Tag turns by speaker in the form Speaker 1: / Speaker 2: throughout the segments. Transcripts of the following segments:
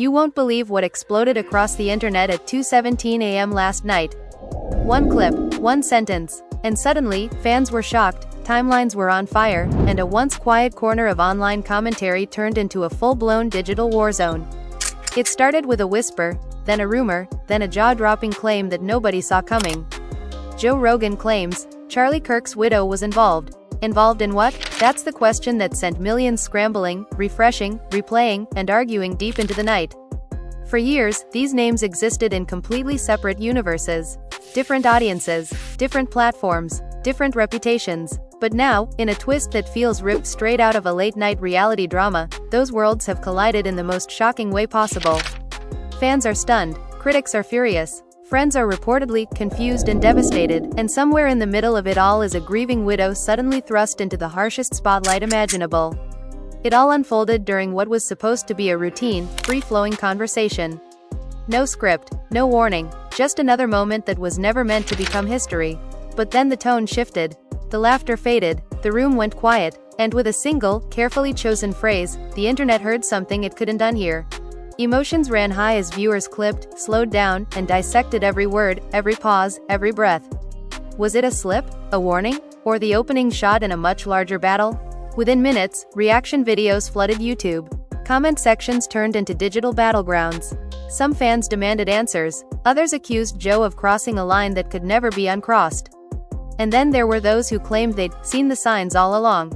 Speaker 1: You won't believe what exploded across the internet at 2:17 a.m. last night. One clip, one sentence, and suddenly, fans were shocked, timelines were on fire, and a once quiet corner of online commentary turned into a full-blown digital war zone. It started with a whisper, then a rumor, then a jaw-dropping claim that nobody saw coming. Joe Rogan claims Charlie Kirk's widow was involved. Involved in what? That's the question that sent millions scrambling, refreshing, replaying, and arguing deep into the night. For years, these names existed in completely separate universes. Different audiences, different platforms, different reputations. But now, in a twist that feels ripped straight out of a late-night reality drama, those worlds have collided in the most shocking way possible. Fans are stunned, critics are furious, friends are reportedly confused and devastated, and somewhere in the middle of it all is a grieving widow suddenly thrust into the harshest spotlight imaginable. It all unfolded during what was supposed to be a routine, free-flowing conversation. No script, no warning, just another moment that was never meant to become history. But then the tone shifted, the laughter faded, the room went quiet, and with a single, carefully chosen phrase, the internet heard something it couldn't unhear. Emotions ran high as viewers clipped, slowed down, and dissected every word, every pause, every breath. Was it a slip, a warning, or the opening shot in a much larger battle? Within minutes, reaction videos flooded YouTube. Comment sections turned into digital battlegrounds. Some fans demanded answers, others accused Joe of crossing a line that could never be uncrossed. And then there were those who claimed they'd seen the signs all along.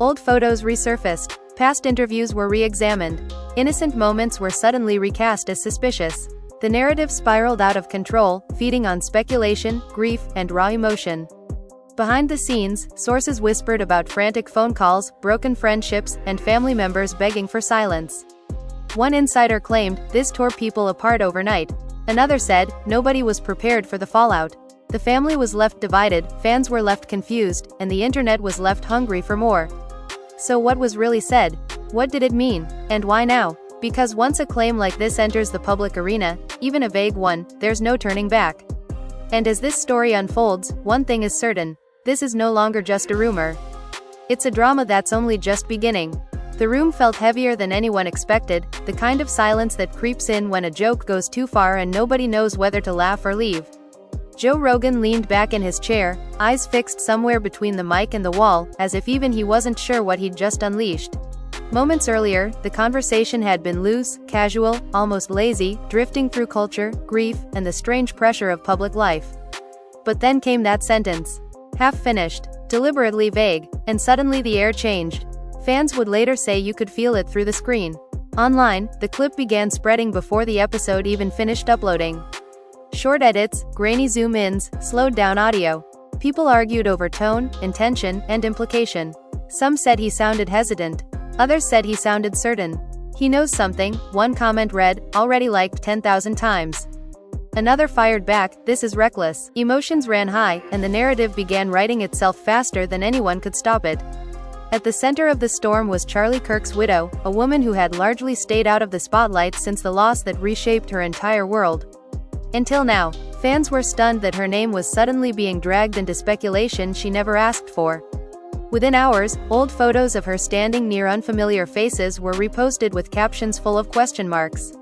Speaker 1: Old photos resurfaced, past interviews were re-examined, innocent moments were suddenly recast as suspicious. The narrative spiraled out of control, feeding on speculation, grief, and raw emotion. Behind the scenes, sources whispered about frantic phone calls, broken friendships, and family members begging for silence. One insider claimed, this tore people apart overnight. Another said, nobody was prepared for the fallout. The family was left divided, fans were left confused, and the internet was left hungry for more. So what was really said? What did it mean? And why now? Because once a claim like this enters the public arena, even a vague one, there's no turning back. And as this story unfolds, one thing is certain. This is no longer just a rumor. It's a drama that's only just beginning. The room felt heavier than anyone expected, the kind of silence that creeps in when a joke goes too far and nobody knows whether to laugh or leave. Joe Rogan leaned back in his chair, eyes fixed somewhere between the mic and the wall, as if even he wasn't sure what he'd just unleashed. Moments earlier, the conversation had been loose, casual, almost lazy, drifting through culture, grief, and the strange pressure of public life. But then came that sentence. Half-finished, deliberately vague, and suddenly the air changed. Fans would later say you could feel it through the screen. Online, the clip began spreading before the episode even finished uploading. Short edits, grainy zoom-ins, slowed down audio. People argued over tone, intention, and implication. Some said he sounded hesitant. Others said he sounded certain. He knows something, one comment read, already liked 10,000 times. Another fired back, this is reckless. Emotions ran high, and the narrative began writing itself faster than anyone could stop it. At the center of the storm was Charlie Kirk's widow, a woman who had largely stayed out of the spotlight since the loss that reshaped her entire world. Until now, fans were stunned that her name was suddenly being dragged into speculation she never asked for. Within hours, old photos of her standing near unfamiliar faces were reposted with captions full of question marks.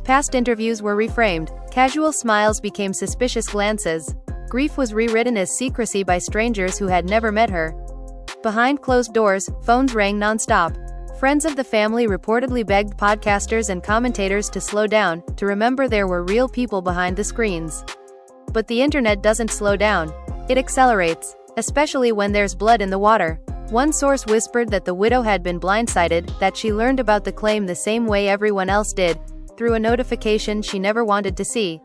Speaker 1: Past interviews were reframed, casual smiles became suspicious glances. Grief was rewritten as secrecy by strangers who had never met her. Behind closed doors, phones rang non-stop. Friends of the family reportedly begged podcasters and commentators to slow down, to remember there were real people behind the screens. But the internet doesn't slow down. It accelerates, especially when there's blood in the water. One source whispered that the widow had been blindsided, that she learned about the claim the same way everyone else did, through a notification she never wanted to see.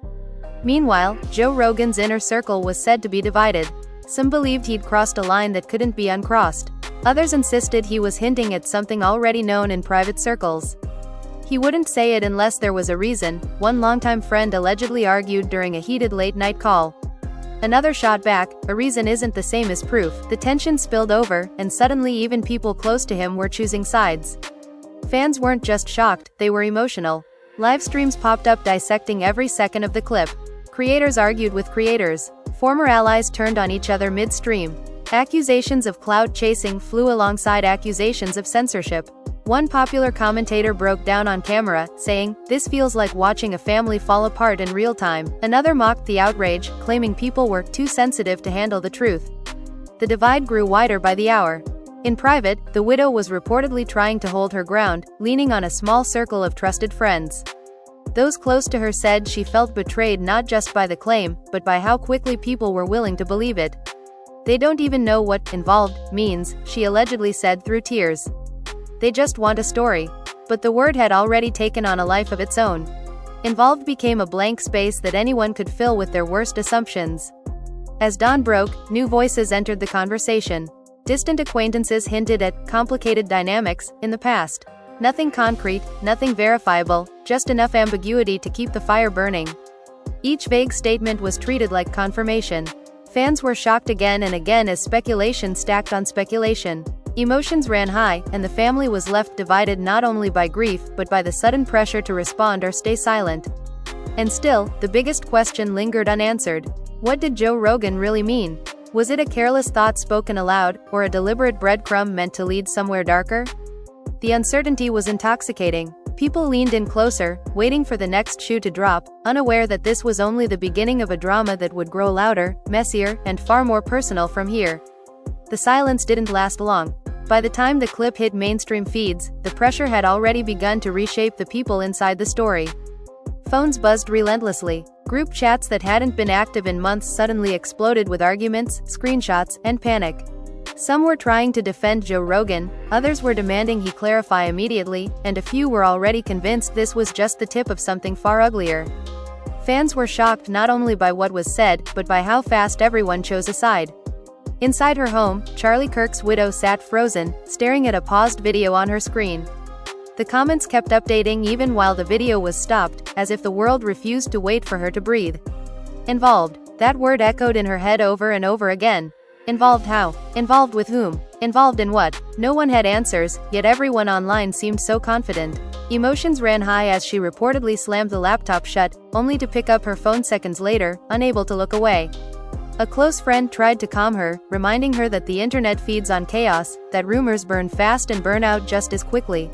Speaker 1: Meanwhile, Joe Rogan's inner circle was said to be divided. Some believed he'd crossed a line that couldn't be uncrossed. Others insisted he was hinting at something already known in private circles. He wouldn't say it unless there was a reason, one longtime friend allegedly argued during a heated late-night call. Another shot back, a reason isn't the same as proof. The tension spilled over, and suddenly even people close to him were choosing sides. Fans weren't just shocked, they were emotional. Live streams popped up dissecting every second of the clip. Creators argued with creators. Former allies turned on each other mid-stream. Accusations of clout chasing flew alongside accusations of censorship. One popular commentator broke down on camera, saying, "This feels like watching a family fall apart in real time." Another mocked the outrage, claiming people were too sensitive to handle the truth. The divide grew wider by the hour. In private, the widow was reportedly trying to hold her ground, leaning on a small circle of trusted friends. Those close to her said she felt betrayed not just by the claim, but by how quickly people were willing to believe it. "They don't even know what 'involved' means," she allegedly said through tears. "They just want a story." But the word had already taken on a life of its own. Involved became a blank space that anyone could fill with their worst assumptions. As dawn broke, new voices entered the conversation. Distant acquaintances hinted at complicated dynamics in the past. Nothing concrete, nothing verifiable, just enough ambiguity to keep the fire burning. Each vague statement was treated like confirmation. Fans were shocked again and again as speculation stacked on speculation. Emotions ran high, and the family was left divided not only by grief, but by the sudden pressure to respond or stay silent. And still, the biggest question lingered unanswered. What did Joe Rogan really mean? Was it a careless thought spoken aloud, or a deliberate breadcrumb meant to lead somewhere darker? The uncertainty was intoxicating. People leaned in closer, waiting for the next shoe to drop, unaware that this was only the beginning of a drama that would grow louder, messier, and far more personal from here. The silence didn't last long. By the time the clip hit mainstream feeds, the pressure had already begun to reshape the people inside the story. Phones buzzed relentlessly. Group chats that hadn't been active in months suddenly exploded with arguments, screenshots, and panic. Some were trying to defend Joe Rogan, others were demanding he clarify immediately, and a few were already convinced this was just the tip of something far uglier. Fans were shocked not only by what was said, but by how fast everyone chose a side. Inside her home, Charlie Kirk's widow sat frozen, staring at a paused video on her screen. The comments kept updating even while the video was stopped, as if the world refused to wait for her to breathe. Involved. That word echoed in her head over and over again. Involved how? Involved with whom? Involved in what? No one had answers, yet everyone online seemed so confident. Emotions ran high as she reportedly slammed the laptop shut, only to pick up her phone seconds later, unable to look away. A close friend tried to calm her, reminding her that the internet feeds on chaos, that rumors burn fast and burn out just as quickly.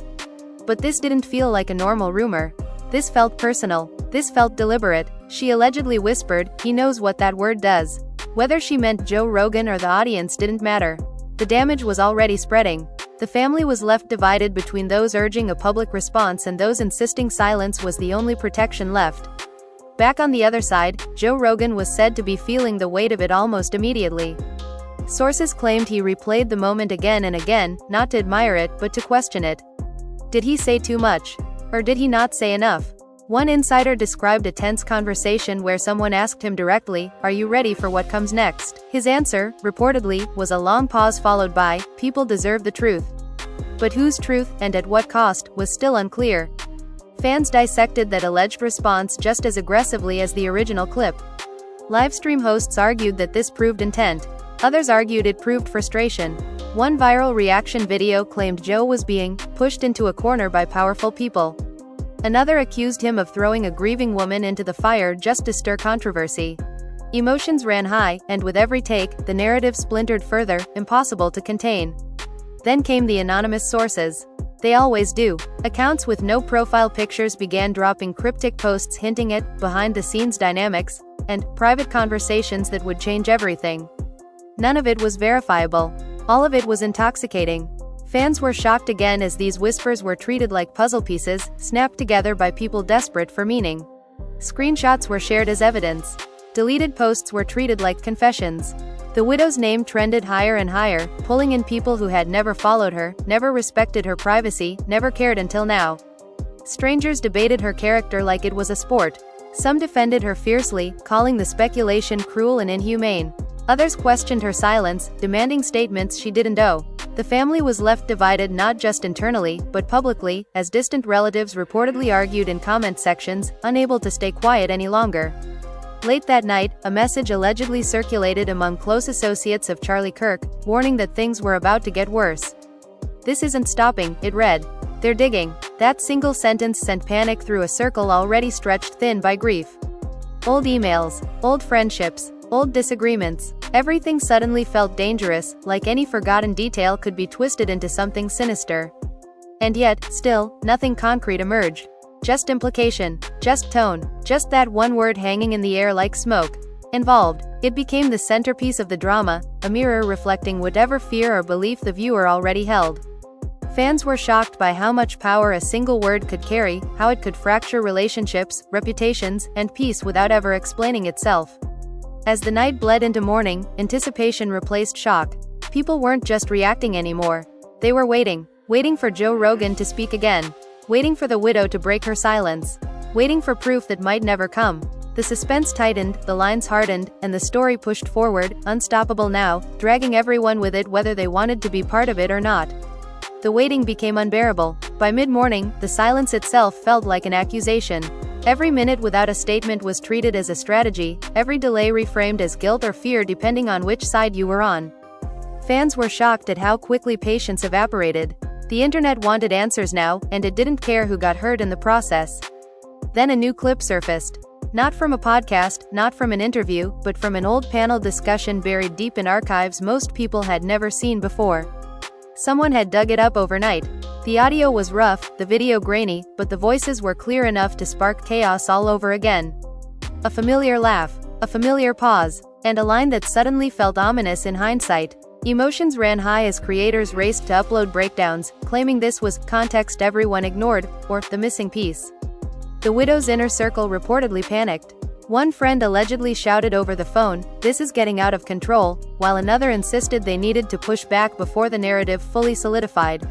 Speaker 1: But this didn't feel like a normal rumor. This felt personal. This felt deliberate. She allegedly whispered, "He knows what that word does." Whether she meant Joe Rogan or the audience didn't matter. The damage was already spreading. The family was left divided between those urging a public response and those insisting silence was the only protection left. Back on the other side, Joe Rogan was said to be feeling the weight of it almost immediately. Sources claimed he replayed the moment again and again, not to admire it, but to question it. Did he say too much? Or did he not say enough? One insider described a tense conversation where someone asked him directly, "Are you ready for what comes next?" His answer, reportedly, was a long pause followed by, "People deserve the truth." But whose truth, and at what cost, was still unclear. Fans dissected that alleged response just as aggressively as the original clip. Livestream hosts argued that this proved intent. Others argued it proved frustration. One viral reaction video claimed Joe was being pushed into a corner by powerful people. Another accused him of throwing a grieving woman into the fire just to stir controversy. Emotions ran high, and with every take, the narrative splintered further, impossible to contain. Then came the anonymous sources. They always do. Accounts with no profile pictures began dropping cryptic posts hinting at behind-the-scenes dynamics and private conversations that would change everything. None of it was verifiable. All of it was intoxicating. Fans were shocked again as these whispers were treated like puzzle pieces, snapped together by people desperate for meaning. Screenshots were shared as evidence. Deleted posts were treated like confessions. The widow's name trended higher and higher, pulling in people who had never followed her, never respected her privacy, never cared until now. Strangers debated her character like it was a sport. Some defended her fiercely, calling the speculation cruel and inhumane. Others questioned her silence, demanding statements she didn't owe. The family was left divided not just internally, but publicly, as distant relatives reportedly argued in comment sections, unable to stay quiet any longer. Late that night, a message allegedly circulated among close associates of Charlie Kirk, warning that things were about to get worse. "This isn't stopping," it read. "They're digging." That single sentence sent panic through a circle already stretched thin by grief. Old emails, old friendships, old disagreements. Everything suddenly felt dangerous, like any forgotten detail could be twisted into something sinister. And yet, still, nothing concrete emerged. Just implication, just tone, just that one word hanging in the air like smoke. Involved, it became the centerpiece of the drama, a mirror reflecting whatever fear or belief the viewer already held. Fans were shocked by how much power a single word could carry, how it could fracture relationships, reputations, and peace without ever explaining itself. As the night bled into morning, anticipation replaced shock. People weren't just reacting anymore. They were waiting for Joe Rogan to speak again. Waiting for the widow to break her silence. Waiting for proof that might never come. The suspense tightened, the lines hardened, and the story pushed forward, unstoppable now, dragging everyone with it whether they wanted to be part of it or not. The waiting became unbearable. By mid-morning, the silence itself felt like an accusation. Every minute without a statement was treated as a strategy, every delay reframed as guilt or fear depending on which side you were on. Fans were shocked at how quickly patience evaporated. The internet wanted answers now, and it didn't care who got hurt in the process. Then a new clip surfaced. Not from a podcast, not from an interview, but from an old panel discussion buried deep in archives most people had never seen before. Someone had dug it up overnight. The audio was rough, the video grainy, but the voices were clear enough to spark chaos all over again. A familiar laugh, a familiar pause, and a line that suddenly felt ominous in hindsight. Emotions ran high as creators raced to upload breakdowns, claiming this was context everyone ignored, or the missing piece. The widow's inner circle reportedly panicked. One friend allegedly shouted over the phone, "This is getting out of control," while another insisted they needed to push back before the narrative fully solidified.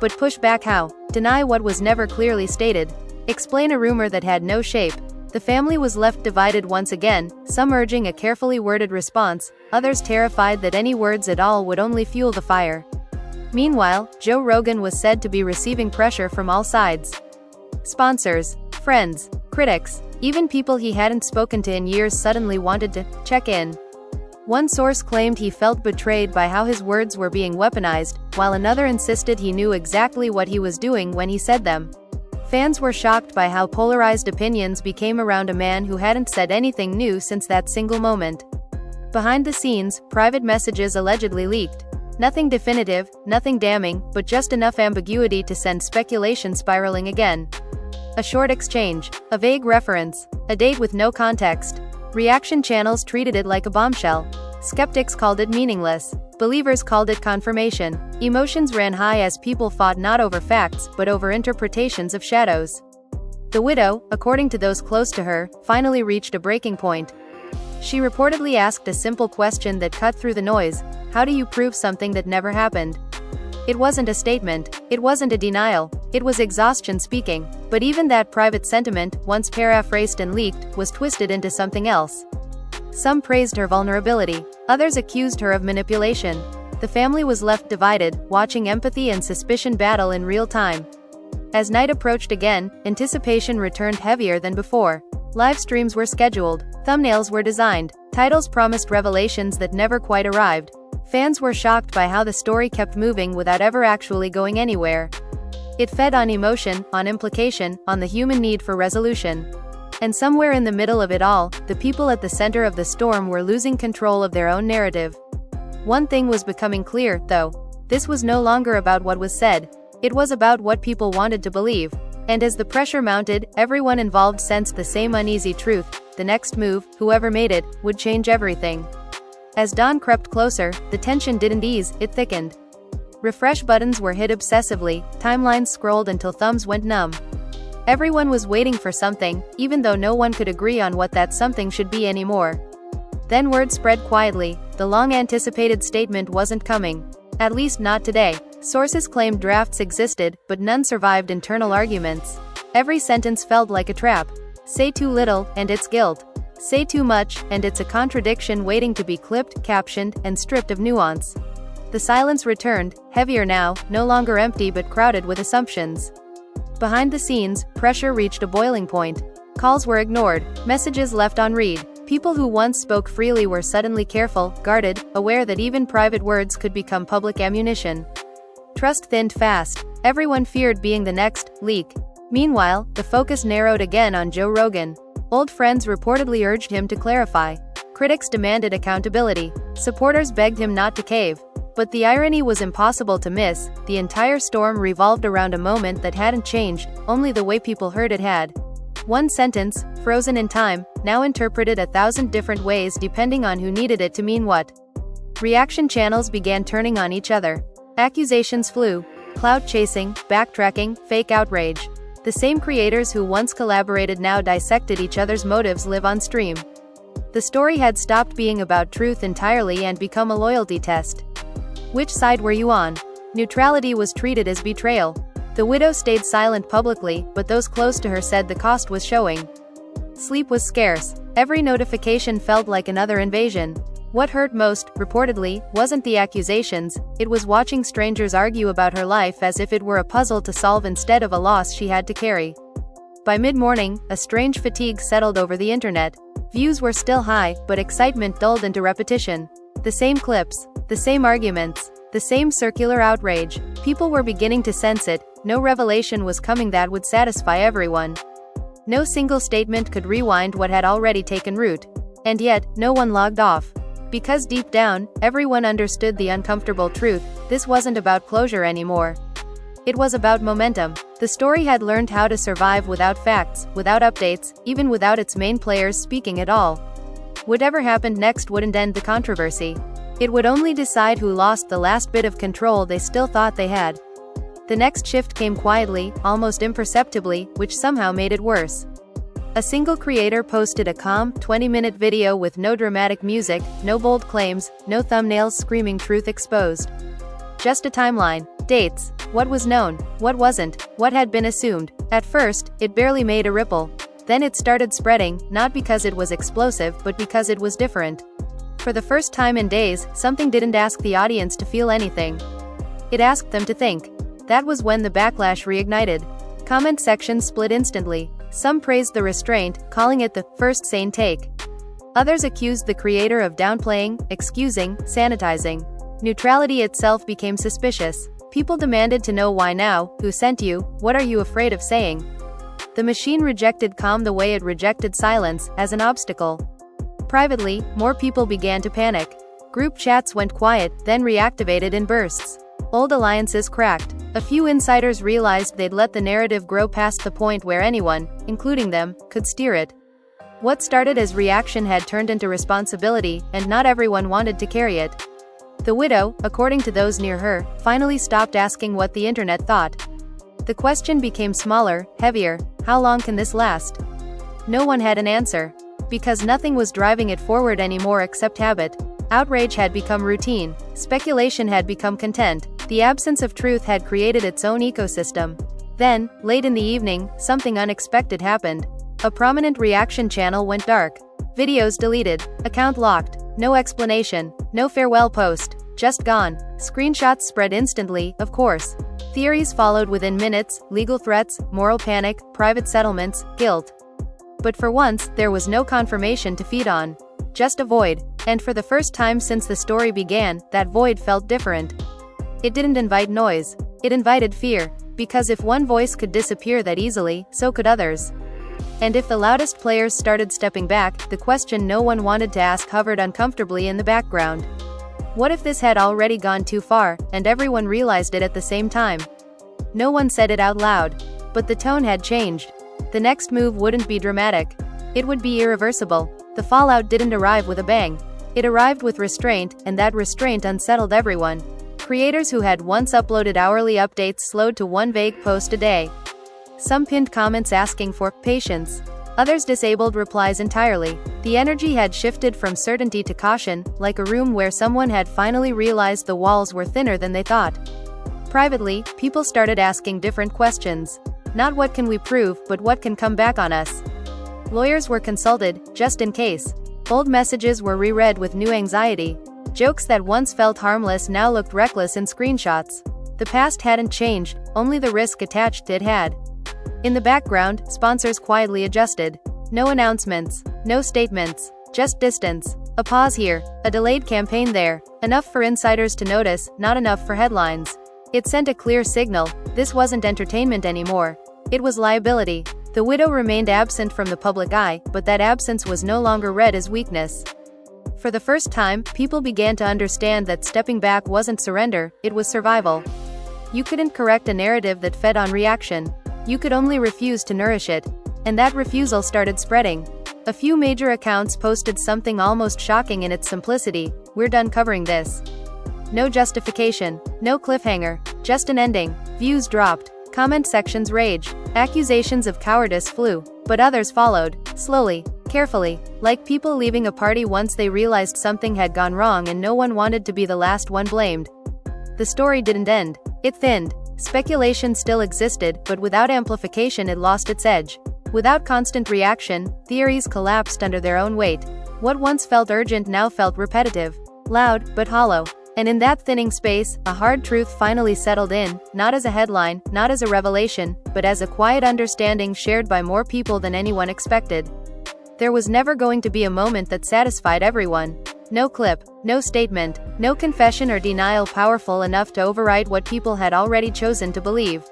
Speaker 1: But push back how? Deny what was never clearly stated? Explain a rumor that had no shape? The family was left divided once again, some urging a carefully worded response, others terrified that any words at all would only fuel the fire. Meanwhile, Joe Rogan was said to be receiving pressure from all sides. Sponsors, friends, critics, even people he hadn't spoken to in years suddenly wanted to check in. One source claimed he felt betrayed by how his words were being weaponized, while another insisted he knew exactly what he was doing when he said them. Fans were shocked by how polarized opinions became around a man who hadn't said anything new since that single moment. Behind the scenes, private messages allegedly leaked. Nothing definitive, nothing damning, but just enough ambiguity to send speculation spiraling again. A short exchange, a vague reference, a date with no context. Reaction channels treated it like a bombshell. Skeptics called it meaningless. Believers called it confirmation. Emotions ran high as people fought not over facts, but over interpretations of shadows. The widow, according to those close to her, finally reached a breaking point. She reportedly asked a simple question that cut through the noise: how do you prove something that never happened? It wasn't a statement, it wasn't a denial, it was exhaustion speaking, but even that private sentiment, once paraphrased and leaked, was twisted into something else. Some praised her vulnerability, others accused her of manipulation. The family was left divided, watching empathy and suspicion battle in real time. As night approached again, anticipation returned heavier than before. Live streams were scheduled, thumbnails were designed, titles promised revelations that never quite arrived. Fans were shocked by how the story kept moving without ever actually going anywhere. It fed on emotion, on implication, on the human need for resolution. And somewhere in the middle of it all, the people at the center of the storm were losing control of their own narrative. One thing was becoming clear, though. This was no longer about what was said. It was about what people wanted to believe. And as the pressure mounted, everyone involved sensed the same uneasy truth: the next move, whoever made it, would change everything. As dawn crept closer, the tension didn't ease, it thickened. Refresh buttons were hit obsessively, timelines scrolled until thumbs went numb. Everyone was waiting for something, even though no one could agree on what that something should be anymore. Then word spread quietly: the long-anticipated statement wasn't coming. At least not today. Sources claimed drafts existed, but none survived internal arguments. Every sentence felt like a trap. Say too little, and it's guilt. Say too much, and it's a contradiction waiting to be clipped, captioned, and stripped of nuance. The silence returned, heavier now, no longer empty but crowded with assumptions. Behind the scenes, pressure reached a boiling point. Calls were ignored, messages left unread. People who once spoke freely were suddenly careful, guarded, aware that even private words could become public ammunition. Trust thinned fast. Everyone feared being the next leak. Meanwhile, the focus narrowed again on Joe Rogan. Old friends reportedly urged him to clarify. Critics demanded accountability. Supporters begged him not to cave. But the irony was impossible to miss. The entire storm revolved around a moment that hadn't changed, only the way people heard it had. One sentence, frozen in time, now interpreted 1,000 different ways depending on who needed it to mean what. Reaction channels began turning on each other. Accusations flew. Clout chasing, backtracking, fake outrage. The same creators who once collaborated now dissected each other's motives live on stream. The story had stopped being about truth entirely and become a loyalty test. Which side were you on? Neutrality was treated as betrayal. The widow stayed silent publicly, but those close to her said the cost was showing. Sleep was scarce. Every notification felt like another invasion. What hurt most, reportedly, wasn't the accusations, it was watching strangers argue about her life as if it were a puzzle to solve instead of a loss she had to carry. By mid-morning, a strange fatigue settled over the internet. Views were still high, but excitement dulled into repetition. The same clips, the same arguments, the same circular outrage. People were beginning to sense it. No revelation was coming that would satisfy everyone. No single statement could rewind what had already taken root. And yet, no one logged off. Because deep down, everyone understood the uncomfortable truth, this wasn't about closure anymore. It was about momentum. The story had learned how to survive without facts, without updates, even without its main players speaking at all. Whatever happened next wouldn't end the controversy. It would only decide who lost the last bit of control they still thought they had. The next shift came quietly, almost imperceptibly, which somehow made it worse. A single creator posted a calm, 20-minute video with no dramatic music, no bold claims, no thumbnails screaming truth exposed. Just a timeline, dates, what was known, what wasn't, what had been assumed. At first, it barely made a ripple. Then it started spreading, not because it was explosive, but because it was different. For the first time in days, something didn't ask the audience to feel anything. It asked them to think. That was when the backlash reignited. Comment sections split instantly. Some praised the restraint, calling it the first sane take. Others accused the creator of downplaying, excusing, sanitizing. Neutrality itself became suspicious. People demanded to know why now, who sent you, what are you afraid of saying? The machine rejected calm the way it rejected silence, as an obstacle. Privately, more people began to panic. Group chats went quiet, then reactivated in bursts. Old alliances cracked. A few insiders realized they'd let the narrative grow past the point where anyone, including them, could steer it. What started as reaction had turned into responsibility, and not everyone wanted to carry it. The widow, according to those near her, finally stopped asking what the internet thought. The question became smaller, heavier. How long can this last? No one had an answer. Because nothing was driving it forward anymore except habit. Outrage had become routine. Speculation had become content. The absence of truth had created its own ecosystem. Then, late in the evening, something unexpected happened. A prominent reaction channel went dark. Videos deleted. Account locked. No explanation. No farewell post. Just gone. Screenshots spread instantly, of course. Theories followed within minutes, legal threats, moral panic, private settlements, guilt. But for once, there was no confirmation to feed on. Just a void. And for the first time since the story began, that void felt different. It didn't invite noise. It invited fear. Because if one voice could disappear that easily, so could others. And if the loudest players started stepping back, the question no one wanted to ask hovered uncomfortably in the background. What if this had already gone too far, and everyone realized it at the same time? No one said it out loud. But the tone had changed. The next move wouldn't be dramatic. It would be irreversible. The fallout didn't arrive with a bang. It arrived with restraint, and that restraint unsettled everyone. Creators who had once uploaded hourly updates slowed to one vague post a day. Some pinned comments asking for patience. Others disabled replies entirely. The energy had shifted from certainty to caution, like a room where someone had finally realized the walls were thinner than they thought. Privately, people started asking different questions. Not what can we prove, but what can come back on us. Lawyers were consulted, just in case. Old messages were reread with new anxiety. Jokes that once felt harmless now looked reckless in screenshots. The past hadn't changed, only the risk attached to it had. In the background, sponsors quietly adjusted. No announcements, no statements, just distance. A pause here, a delayed campaign there. Enough for insiders to notice, not enough for headlines. It sent a clear signal. This wasn't entertainment anymore. It was liability. The widow remained absent from the public eye, but that absence was no longer read as weakness. For the first time, people began to understand that stepping back wasn't surrender, it was survival. You couldn't correct a narrative that fed on reaction. You could only refuse to nourish it. And that refusal started spreading. A few major accounts posted something almost shocking in its simplicity: "We're done covering this." No justification, no cliffhanger, just an ending. Views dropped. Comment sections raged. Accusations of cowardice flew. But others followed, slowly, carefully, like people leaving a party once they realized something had gone wrong and no one wanted to be the last one blamed. The story didn't end. It thinned. Speculation still existed, but without amplification it lost its edge. Without constant reaction, theories collapsed under their own weight. What once felt urgent now felt repetitive, loud, but hollow. And in that thinning space, a hard truth finally settled in, not as a headline, not as a revelation, but as a quiet understanding shared by more people than anyone expected. There was never going to be a moment that satisfied everyone. No clip, no statement, no confession or denial powerful enough to overwrite what people had already chosen to believe.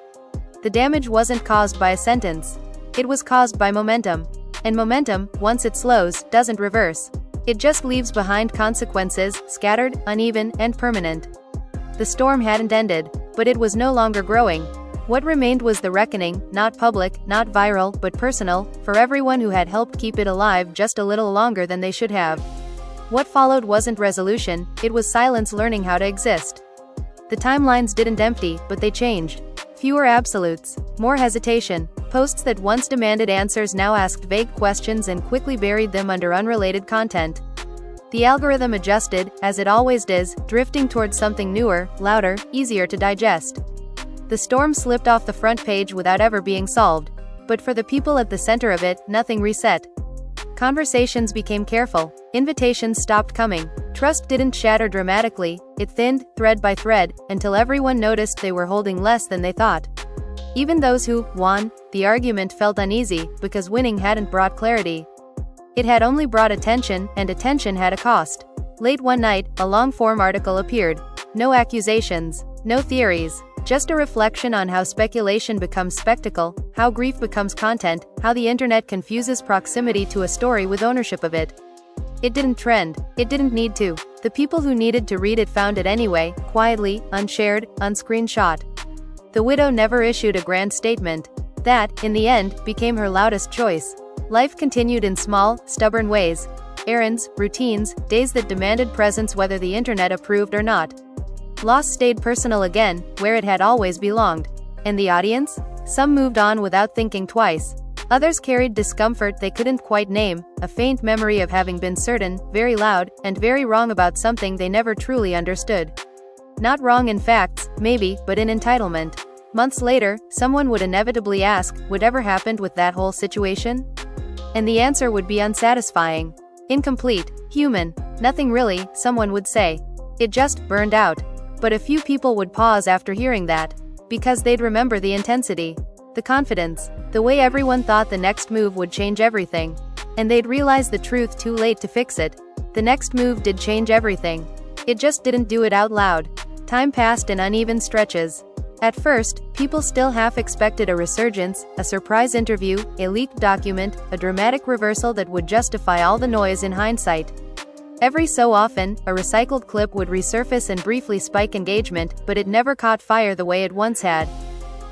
Speaker 1: The damage wasn't caused by a sentence. It was caused by momentum. And momentum, once it slows, doesn't reverse. It just leaves behind consequences, scattered, uneven, and permanent. The storm hadn't ended, but it was no longer growing. What remained was the reckoning, not public, not viral, but personal, for everyone who had helped keep it alive just a little longer than they should have. What followed wasn't resolution, it was silence learning how to exist. The timelines didn't empty, but they changed. Fewer absolutes, more hesitation. Posts that once demanded answers now asked vague questions and quickly buried them under unrelated content. The algorithm adjusted, as it always does, drifting towards something newer, louder, easier to digest. The storm slipped off the front page without ever being solved. But for the people at the center of it, nothing reset. Conversations became careful. Invitations stopped coming. Trust didn't shatter dramatically, it thinned, thread by thread, until everyone noticed they were holding less than they thought. Even those who won the argument felt uneasy, because winning hadn't brought clarity. It had only brought attention, and attention had a cost. Late one night, a long-form article appeared. No accusations, no theories, just a reflection on how speculation becomes spectacle, how grief becomes content, how the internet confuses proximity to a story with ownership of it. It didn't trend. It didn't need to. The people who needed to read it found it anyway, quietly, unshared, unscreenshot. The widow never issued a grand statement. That, in the end, became her loudest choice. Life continued in small, stubborn ways. Errands, routines, days that demanded presence whether the internet approved or not. Loss stayed personal again, where it had always belonged. And the audience? Some moved on without thinking twice. Others carried discomfort they couldn't quite name, a faint memory of having been certain, very loud, and very wrong about something they never truly understood. Not wrong in facts, maybe, but in entitlement. Months later, someone would inevitably ask, whatever happened with that whole situation? And the answer would be unsatisfying. Incomplete, human, nothing really, someone would say. It just burned out. But a few people would pause after hearing that. Because they'd remember the intensity, the confidence, the way everyone thought the next move would change everything. And they'd realize the truth too late to fix it. The next move did change everything. It just didn't do it out loud. Time passed in uneven stretches. At first, people still half expected a resurgence, a surprise interview, a leaked document, a dramatic reversal that would justify all the noise in hindsight. Every so often, a recycled clip would resurface and briefly spike engagement, but it never caught fire the way it once had.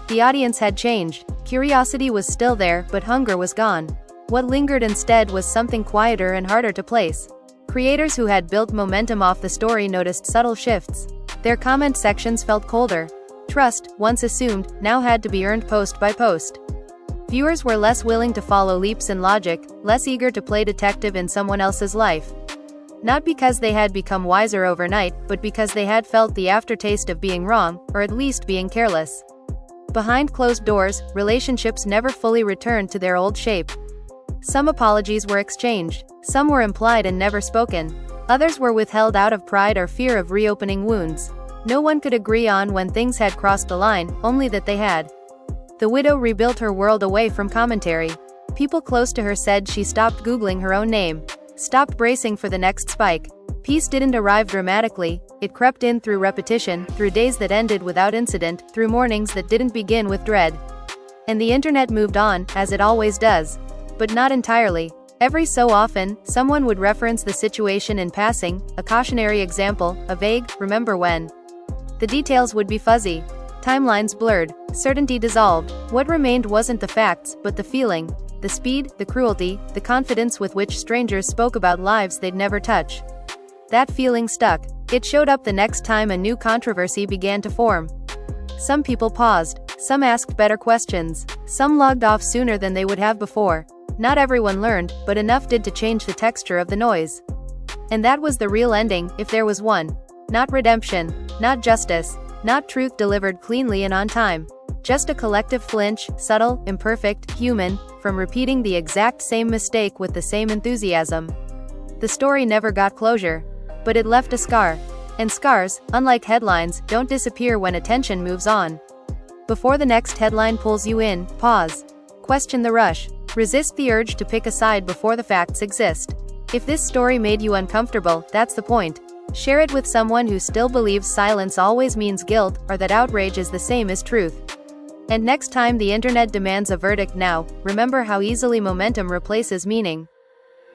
Speaker 1: The audience had changed. Curiosity was still there, but hunger was gone. What lingered instead was something quieter and harder to place. Creators who had built momentum off the story noticed subtle shifts. Their comment sections felt colder. Trust, once assumed, now had to be earned post by post. Viewers were less willing to follow leaps in logic, less eager to play detective in someone else's life. Not because they had become wiser overnight, but because they had felt the aftertaste of being wrong, or at least being careless. Behind closed doors, relationships never fully returned to their old shape. Some apologies were exchanged, some were implied and never spoken. Others were withheld out of pride or fear of reopening wounds. No one could agree on when things had crossed the line, only that they had. The widow rebuilt her world away from commentary. People close to her said she stopped Googling her own name, stopped bracing for the next spike. Peace didn't arrive dramatically, it crept in through repetition, through days that ended without incident, through mornings that didn't begin with dread. And the internet moved on, as it always does. But not entirely. Every so often, someone would reference the situation in passing, a cautionary example, a vague, remember when. The details would be fuzzy. Timelines blurred, certainty dissolved. What remained wasn't the facts, but the feeling, the speed, the cruelty, the confidence with which strangers spoke about lives they'd never touch. That feeling stuck. It showed up the next time a new controversy began to form. Some people paused, some asked better questions, some logged off sooner than they would have before. Not everyone learned, but enough did to change the texture of the noise. And that was the real ending, if there was one. Not redemption, not justice, not truth delivered cleanly and on time. Just a collective flinch, subtle, imperfect, human, from repeating the exact same mistake with the same enthusiasm. The story never got closure. But it left a scar. And scars, unlike headlines, don't disappear when attention moves on. Before the next headline pulls you in, pause. Question the rush. Resist the urge to pick a side before the facts exist. If this story made you uncomfortable, that's the point. Share it with someone who still believes silence always means guilt, or that outrage is the same as truth. And next time the internet demands a verdict now, remember how easily momentum replaces meaning.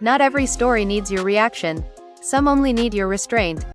Speaker 1: Not every story needs your reaction. Some only need your restraint.